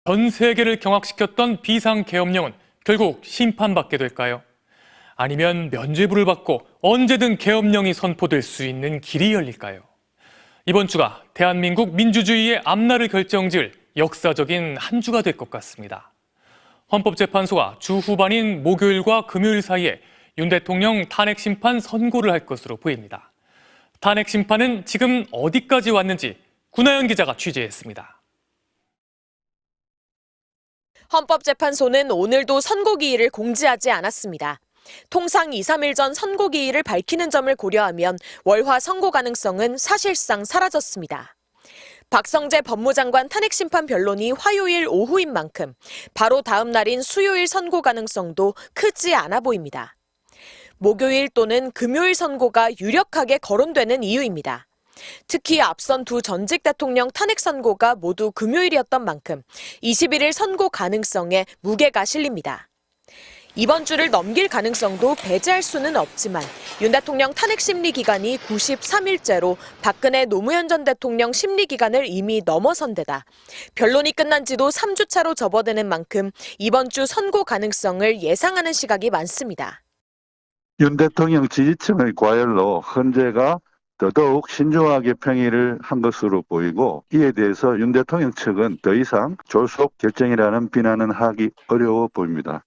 전 세계를 경악시켰던 비상계엄령은 결국 심판받게 될까요? 아니면 면죄부를 받고 언제든 계엄령이 선포될 수 있는 길이 열릴까요? 이번 주가 대한민국 민주주의의 앞날을 결정지을 역사적인 한 주가 될 것 같습니다. 헌법재판소가 주 후반인 목요일과 금요일 사이에 윤 대통령 탄핵 심판 선고를 할 것으로 보입니다. 탄핵 심판은 지금 어디까지 왔는지 구나연 기자가 취재했습니다. 헌법재판소는 오늘도 선고기일을 공지하지 않았습니다. 통상 2, 3일 전 선고기일을 밝히는 점을 고려하면 월화 선고 가능성은 사실상 사라졌습니다. 박성재 법무장관 탄핵심판 변론이 화요일 오후인 만큼 바로 다음 날인 수요일 선고 가능성도 크지 않아 보입니다. 목요일 또는 금요일 선고가 유력하게 거론되는 이유입니다. 특히 앞선 두 전직 대통령 탄핵 선고가 모두 금요일이었던 만큼 21일 선고 가능성에 무게가 실립니다. 이번 주를 넘길 가능성도 배제할 수는 없지만 윤 대통령 탄핵 심리 기간이 93일째로 박근혜 노무현 전 대통령 심리 기간을 이미 넘어선 데다 변론이 끝난 지도 3주 차로 접어드는 만큼 이번 주 선고 가능성을 예상하는 시각이 많습니다. 윤 대통령 지지층의 과열로 헌재가 더더욱 신중하게 평의를 한 것으로 보이고 이에 대해서 윤 대통령 측은 더 이상 졸속 결정이라는 비난은 하기 어려워 보입니다.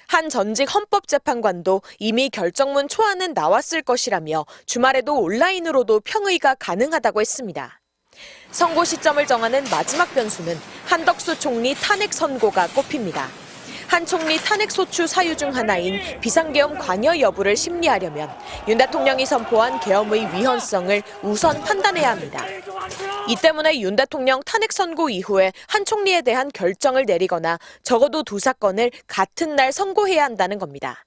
한 전직 헌법재판관도 이미 결정문 초안은 나왔을 것이라며 주말에도 온라인으로도 평의가 가능하다고 했습니다. 선고 시점을 정하는 마지막 변수는 한덕수 총리 탄핵 선고가 꼽힙니다. 한 총리 탄핵 소추 사유 중 하나인 비상계엄 관여 여부를 심리하려면 윤 대통령이 선포한 계엄의 위헌성을 우선 판단해야 합니다. 이 때문에 윤 대통령 탄핵 선고 이후에 한 총리에 대한 결정을 내리거나 적어도 두 사건을 같은 날 선고해야 한다는 겁니다.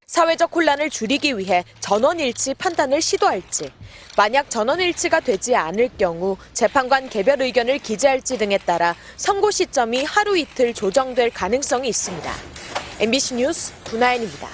사회적 혼란을 줄이기 위해 전원일치 판단을 시도할지, 만약 전원일치가 되지 않을 경우 재판관 개별 의견을 기재할지 등에 따라 선고 시점이 하루 이틀 조정될 가능성이 있습니다. MBC 뉴스 구나연입니다.